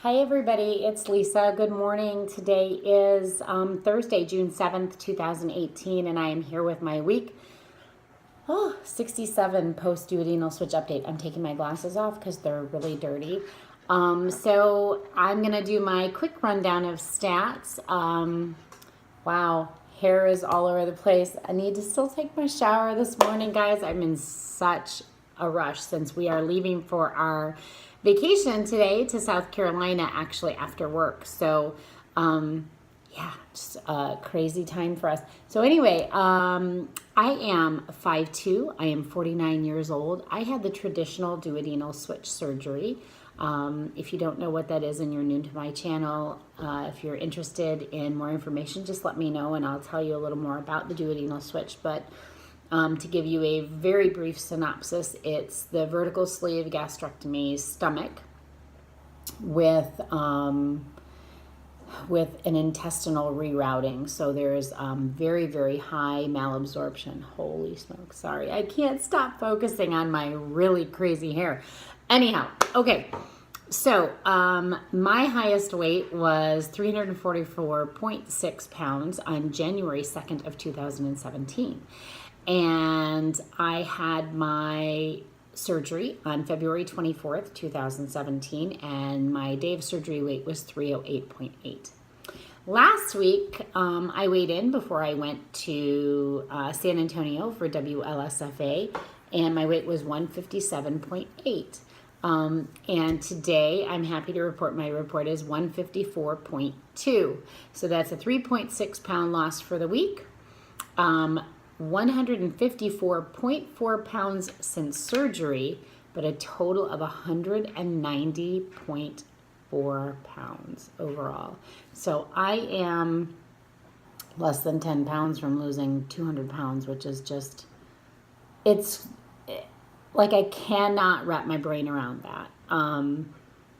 Hi everybody, it's Lisa. Good morning. Today is Thursday, June 7th, 2018, and I am here with my week 67 post-duodenal switch update. I'm taking my glasses off because they're really dirty. So I'm going to do my quick rundown of stats. Wow, hair is all over the place. I need to still take my shower this morning, guys. I'm in such a rush since we are leaving for our vacation today to South Carolina, actually after work. So, yeah, just a crazy time for us. So anyway, I am 5'2". I am 49 years old. I had the traditional duodenal switch surgery. If you don't know what that is and you're new to my channel, if you're interested in more information, just let me know and I'll tell you a little more about the duodenal switch. But to give you a very brief synopsis, it's the vertical sleeve gastrectomy stomach with an intestinal rerouting. So there's very, very high malabsorption. Holy smoke, sorry. I can't stop focusing on my really crazy hair. Anyhow, okay. So my highest weight was 344.6 pounds on January 2nd of 2017. And I had my surgery on February 24th, 2017, and my day of surgery weight was 308.8. Last week, I weighed in before I went to San Antonio for WLSFA, and my weight was 157.8. And today, I'm happy to report my report is 154.2. So that's a 3.6 pound loss for the week. 154.4 pounds since surgery, but a total of 190.4 pounds overall. So I am less than 10 pounds from losing 200 pounds, which is just, it's like I cannot wrap my brain around that.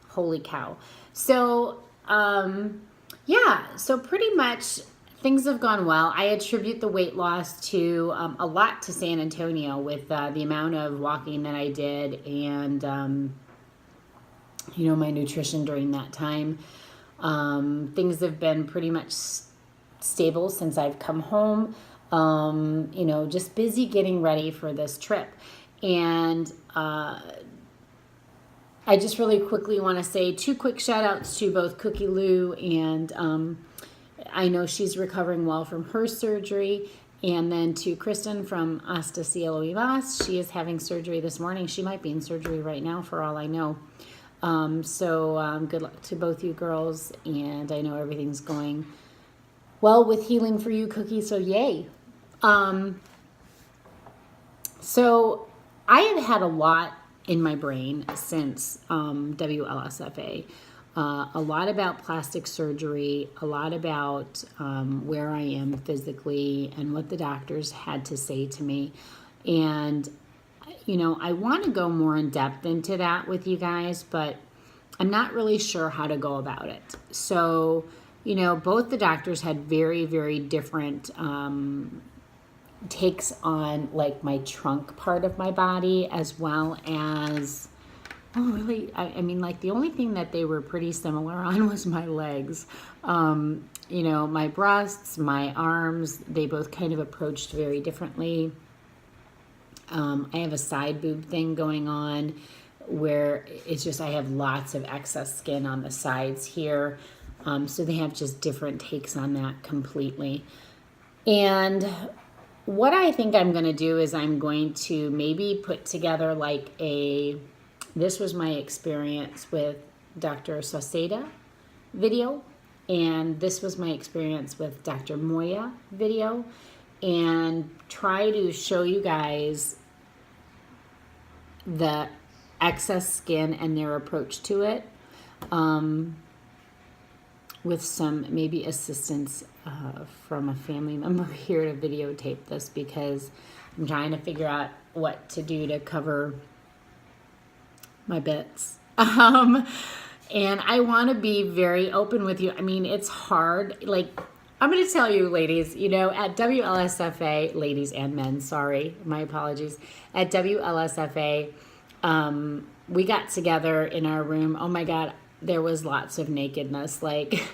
Holy cow. So, yeah, so pretty much things have gone well. I attribute the weight loss to a lot to San Antonio with the amount of walking that I did and, my nutrition during that time. Things have been pretty much stable since I've come home. Just busy getting ready for this trip. And I just really quickly want to say 2 quick shout outs to both Cookie Lou and I know she's recovering well from her surgery. And then to Kristen from Hasta Cielo y Más. She is having surgery this morning. She might be in surgery right now for all I know. Good luck to both you girls. And I know everything's going well with healing for you, Cookie, so yay. So I have had a lot in my brain since WLSFA. A lot about plastic surgery, a lot about where I am physically and what the doctors had to say to me. And, I want to go more in depth into that with you guys, but I'm not really sure how to go about it. So, both the doctors had very, very different takes on like my trunk part of my body as well as really, like the only thing that they were pretty similar on was my legs. My breasts, my arms, they both kind of approached very differently. I have a side boob thing going on where it's just I have lots of excess skin on the sides here. So they have just different takes on that completely. And what I think I'm going to do is I'm going to maybe put together like this was my experience with Dr. Sauceda video, and this was my experience with Dr. Moya video, and try to show you guys the excess skin and their approach to it with some maybe assistance from a family member here to videotape this because I'm trying to figure out what to do to cover my bits. And I want to be very open with you. It's hard. Like, I'm going to tell you, ladies, at WLSFA, ladies and men, sorry, my apologies. At WLSFA, we got together in our room. Oh my God, there was lots of nakedness, like,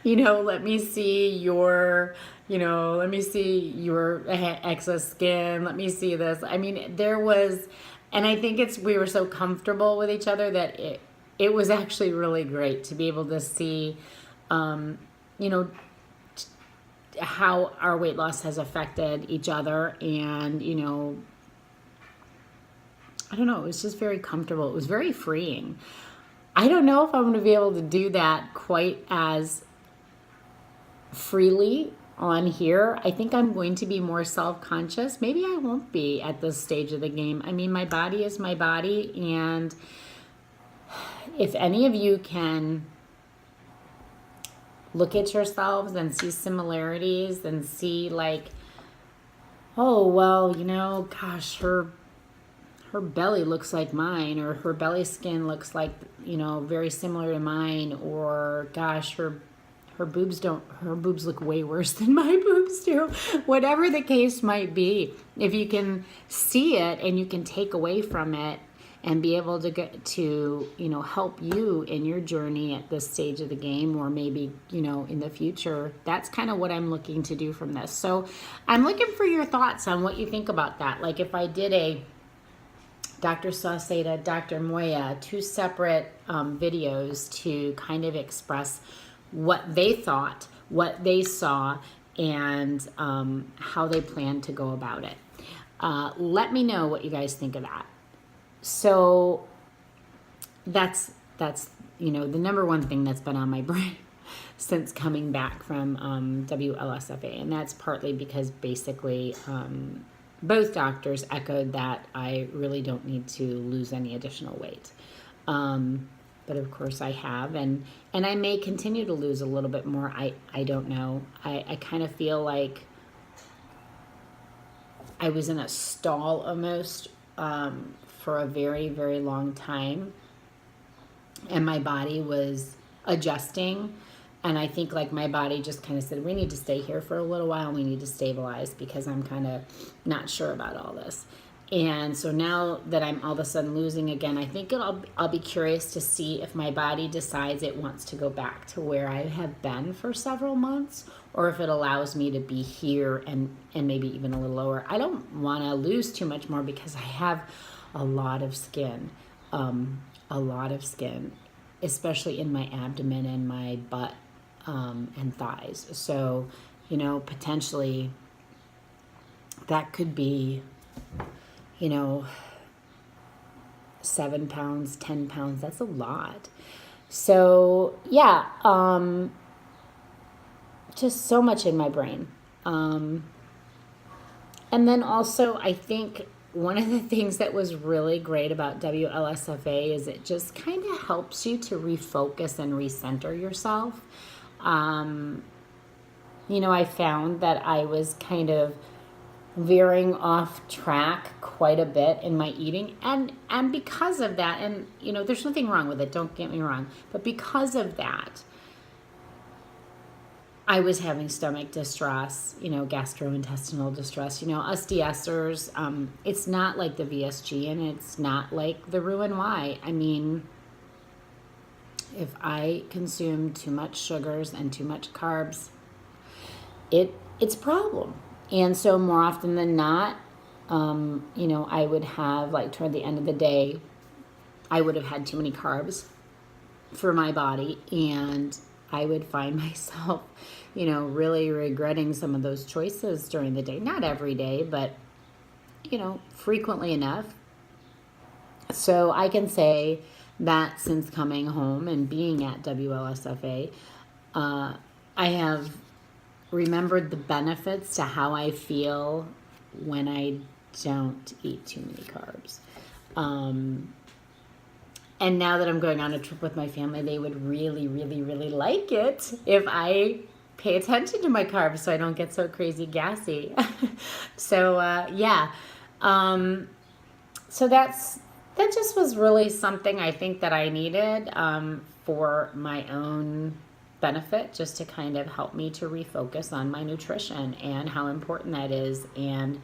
let me see your, let me see your excess skin. Let me see this. I mean, there was, and I think we were so comfortable with each other that it was actually really great to be able to see, how our weight loss has affected each other. And, I don't know, it was just very comfortable. It was very freeing. I don't know if I'm going to be able to do that quite as freely on here. I think I'm going to be more self-conscious. Maybe I won't be at this stage of the game. I mean, my body is my body, and if any of you can look at yourselves and see similarities and see like, oh, well, gosh, her belly looks like mine, or her belly skin looks like, very similar to mine, or gosh, her boobs look way worse than my boobs do. Whatever the case might be, if you can see it and you can take away from it and be able to get to, help you in your journey at this stage of the game, or maybe, in the future, that's kind of what I'm looking to do from this. So I'm looking for your thoughts on what you think about that. Like if I did a Dr. Sauceda, Dr. Moya, two separate videos to kind of express what they thought, what they saw, and how they plan to go about it. Let me know what you guys think of that. So that's the number one thing that's been on my brain since coming back from WLSFA, and that's partly because basically both doctors echoed that I really don't need to lose any additional weight. But of course I have, and I may continue to lose a little bit more. I don't know. I kind of feel like I was in a stall almost for a very, very long time, and my body was adjusting. And I think like my body just kind of said, we need to stay here for a little while. We need to stabilize because I'm kind of not sure about all this. And so now that I'm all of a sudden losing again, I think I'll be curious to see if my body decides it wants to go back to where I have been for several months, or if it allows me to be here and maybe even a little lower. I don't want to lose too much more because I have a lot of skin, especially in my abdomen and my butt and thighs. So, potentially that could be, 7 pounds, 10 pounds. That's a lot. So yeah, just so much in my brain. And then also I think one of the things that was really great about WLSFA is it just kind of helps you to refocus and recenter yourself. I found that I was kind of veering off track quite a bit in my eating, and because of that, and there's nothing wrong with it, don't get me wrong, but because of that I was having stomach distress, gastrointestinal distress, us DSers, it's not like the VSG and it's not like the Roux-en-Y. I mean, if I consume too much sugars and too much carbs, it's a problem. And so more often than not, I would have, like, toward the end of the day, I would have had too many carbs for my body, and I would find myself, really regretting some of those choices during the day. Not every day, but, frequently enough. So I can say that since coming home and being at WLSFA, I have remembered the benefits to how I feel when I don't eat too many carbs. And now that I'm going on a trip with my family, they would really, really, really like it if I pay attention to my carbs so I don't get so crazy gassy. So, yeah. So that just was really something I think that I needed for my own benefit, just to kind of help me to refocus on my nutrition and how important that is. And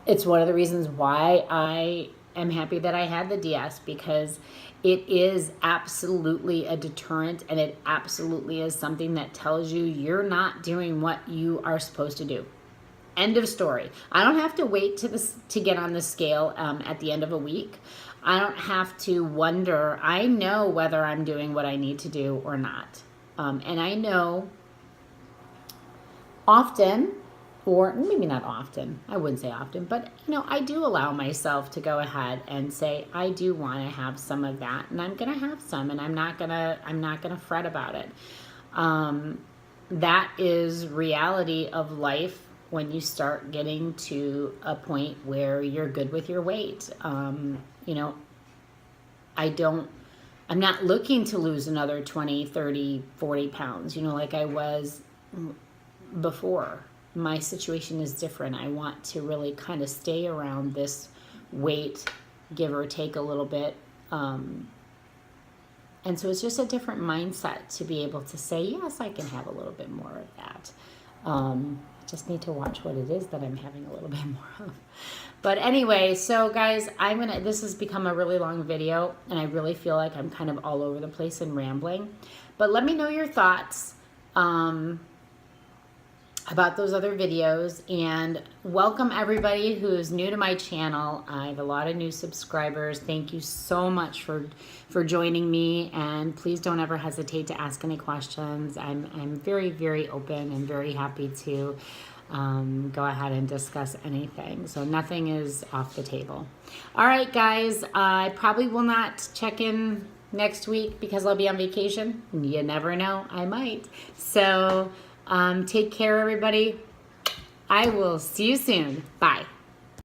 it's one of the reasons why I am happy that I had the DS because it is absolutely a deterrent, and it absolutely is something that tells you you're not doing what you are supposed to do. End of story. I don't have to wait to get on the scale at the end of a week. I don't have to wonder. I know whether I'm doing what I need to do or not. And I know often, or maybe not often, I wouldn't say often, but I do allow myself to go ahead and say, I do want to have some of that, and I'm going to have some, and I'm not going to fret about it. That is reality of life when you start getting to a point where you're good with your weight. I'm not looking to lose another 20, 30, 40 pounds, like I was before. My situation is different. I want to really kind of stay around this weight, give or take a little bit. And so it's just a different mindset to be able to say, yes, I can have a little bit more of that. Just need to watch what it is that I'm having a little bit more of. But anyway, so guys, this has become a really long video, and I really feel like I'm kind of all over the place and rambling. But let me know your thoughts about those other videos, and welcome everybody who is new to my channel. I have a lot of new subscribers. Thank you so much for joining me, and please don't ever hesitate to ask any questions. I'm very, very open and very happy to go ahead and discuss anything. So nothing is off the table. All right, guys, I probably will not check in next week because I'll be on vacation. You never know, I might. So take care, everybody. I will see you soon. Bye.